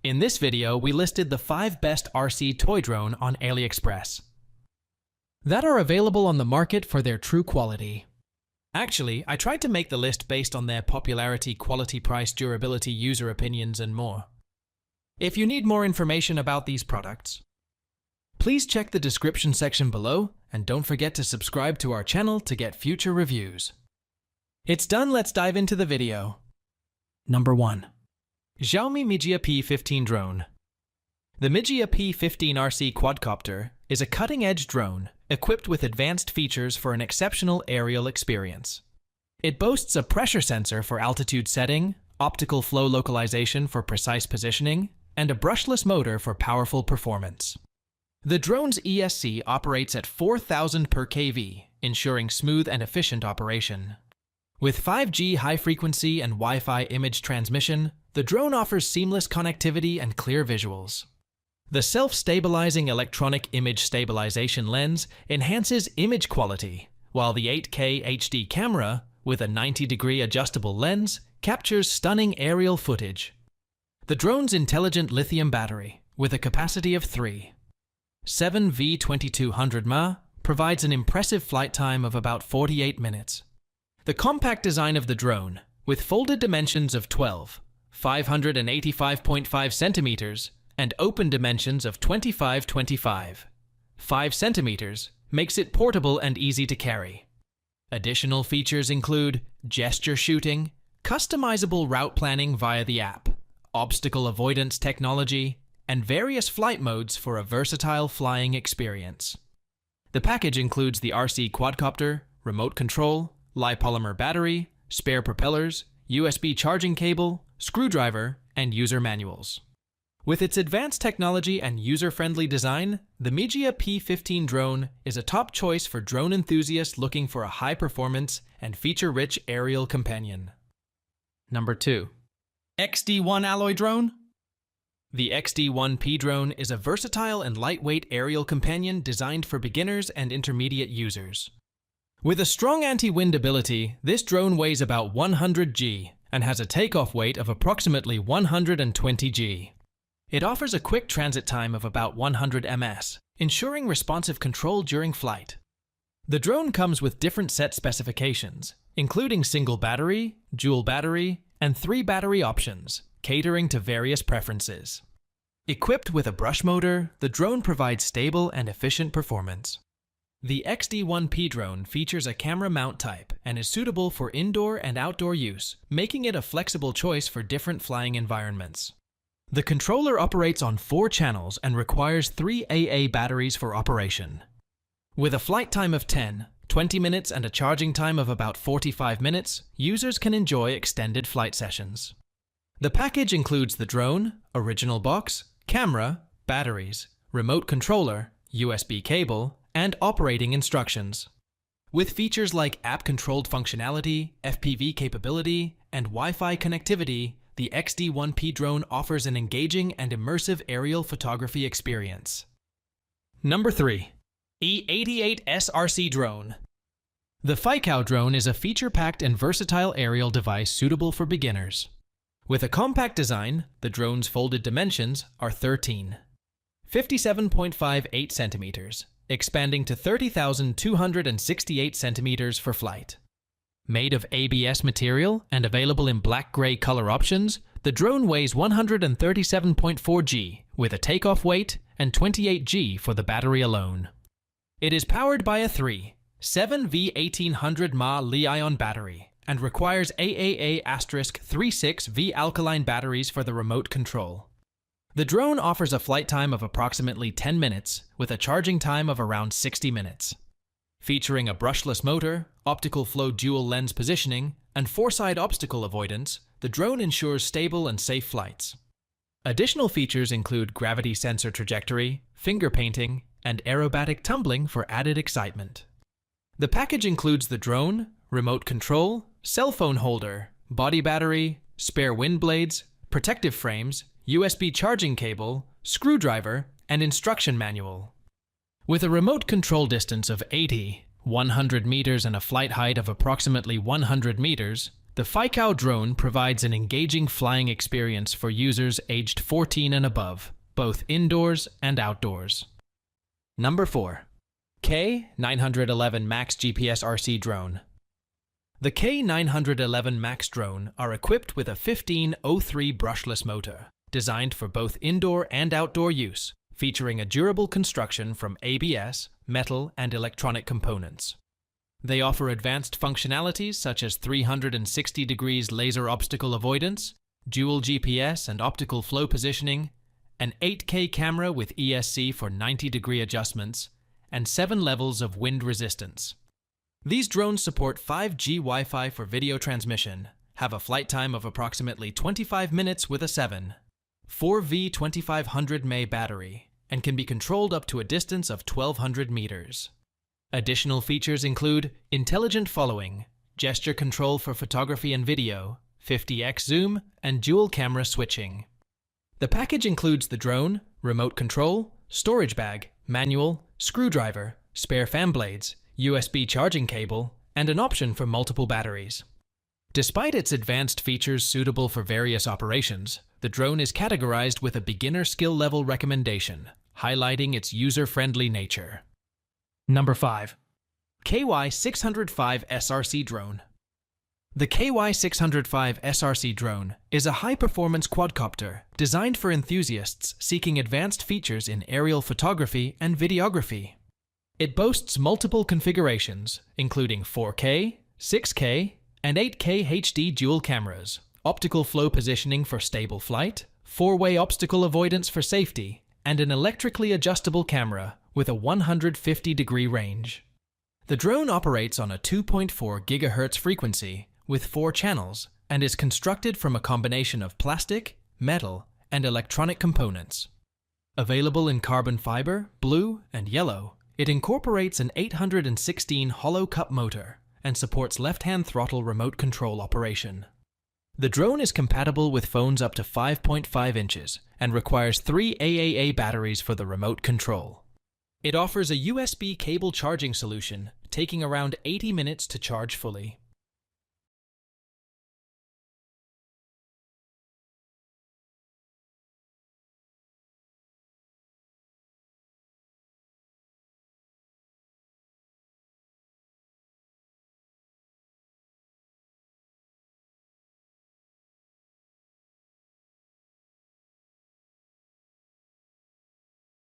In this video, we listed the 5 best RC toy drone on Aliexpress that are available on the market for their true quality. Actually, I tried to make the list based on their popularity, quality, price, durability, user opinions, and more. If you need more information about these products, please check the description section below, and don't forget to subscribe to our channel to get future reviews. It's done, let's dive into the video. Number 1. Xiaomi Mijia P15 Drone. The Mijia P15 RC quadcopter is a cutting-edge drone equipped with advanced features for an exceptional aerial experience. It boasts a pressure sensor for altitude setting, optical flow localization for precise positioning, and a brushless motor for powerful performance. The drone's ESC operates at 4,000 per kV, ensuring smooth and efficient operation. With 5G high-frequency and Wi-Fi image transmission, the drone offers seamless connectivity and clear visuals. The self-stabilizing electronic image stabilization lens enhances image quality, while the 8K HD camera, with a 90-degree adjustable lens, captures stunning aerial footage. The drone's intelligent lithium battery, with a capacity of 3.7 V2200 mAh, provides an impressive flight time of about 48 minutes. The compact design of the drone, with folded dimensions of 585.5 centimeters, and open dimensions of 25.5 centimeters, makes it portable and easy to carry. Additional features include gesture shooting, customizable route planning via the app, obstacle avoidance technology, and various flight modes for a versatile flying experience. The package includes the RC quadcopter, remote control, lipolymer battery, spare propellers, USB charging cable, screwdriver, and user manuals. With its advanced technology and user-friendly design, the Mijia P15 drone is a top choice for drone enthusiasts looking for a high-performance and feature-rich aerial companion. Number 2. XD1 Alloy Drone. The XD1P drone is a versatile and lightweight aerial companion designed for beginners and intermediate users. With a strong anti-wind ability, this drone weighs about 100 g and has a takeoff weight of approximately 120 g. It offers a quick transit time of about 100 ms, ensuring responsive control during flight. The drone comes with different set specifications, including single battery, dual battery, and 3 battery options, catering to various preferences. Equipped with a brush motor, the drone provides stable and efficient performance. The XD1P drone features a camera mount type and is suitable for indoor and outdoor use, making it a flexible choice for different flying environments. The controller operates on 4 channels and requires 3 AA batteries for operation. With a flight time of 10-20 minutes and a charging time of about 45 minutes, users can enjoy extended flight sessions. The package includes the drone, original box, camera, batteries, remote controller, USB cable, and operating instructions. With features like app-controlled functionality, FPV capability, and Wi-Fi connectivity, the XD1P drone offers an engaging and immersive aerial photography experience. Number 3. E88S RC Drone. The Fikao drone is a feature-packed and versatile aerial device suitable for beginners. With a compact design, the drone's folded dimensions are 57.58 centimeters, expanding to 30,268 centimeters for flight. Made of ABS material and available in black-gray color options, the drone weighs 137.4 g with a takeoff weight and 28 g for the battery alone. It is powered by a 3.7 V1800 mAh Li-ion battery and requires AAA*36 V alkaline batteries for the remote control. The drone offers a flight time of approximately 10 minutes with a charging time of around 60 minutes. Featuring a brushless motor, optical flow dual lens positioning, and 4-side obstacle avoidance, the drone ensures stable and safe flights. Additional features include gravity sensor trajectory, finger painting, and aerobatic tumbling for added excitement. The package includes the drone, remote control, cell phone holder, body battery, spare wind blades, protective frames, USB charging cable, screwdriver, and instruction manual. With a remote control distance of 100 meters and a flight height of approximately 100 meters, The Fikao drone provides an engaging flying experience for users aged 14 and above, both indoors and outdoors. Number 4. K911 Max GPS RC Drone. The K911 Max drone are equipped with a 1503 brushless motor, designed for both indoor and outdoor use, featuring a durable construction from ABS, metal, and electronic components. They offer advanced functionalities such as 360 degrees laser obstacle avoidance, dual GPS and optical flow positioning, an 8K camera with ESC for 90-degree adjustments, and 7 levels of wind resistance. These drones support 5G Wi-Fi for video transmission, have a flight time of approximately 25 minutes with a 4V 2500 mAh battery, and can be controlled up to a distance of 1200 meters. Additional features include intelligent following, gesture control for photography and video, 50x zoom, and dual camera switching. The package includes the drone, remote control, storage bag, manual, screwdriver, spare fan blades, USB charging cable, and an option for multiple batteries. Despite its advanced features suitable for various operations, the drone is categorized with a beginner skill level recommendation, highlighting its user-friendly nature. Number 5. KY605S RC Drone. The KY605S RC Drone is a high-performance quadcopter designed for enthusiasts seeking advanced features in aerial photography and videography. It boasts multiple configurations, including 4K, 6K, and 8K HD dual cameras, optical flow positioning for stable flight, 4-way obstacle avoidance for safety, and an electrically adjustable camera with a 150-degree range. The drone operates on a 2.4 GHz frequency with 4 channels and is constructed from a combination of plastic, metal, and electronic components. Available in carbon fiber, blue, and yellow, it incorporates an 816 hollow cup motor and supports left-hand throttle remote control operation. The drone is compatible with phones up to 5.5 inches and requires 3 AAA batteries for the remote control. It offers a USB cable charging solution, taking around 80 minutes to charge fully.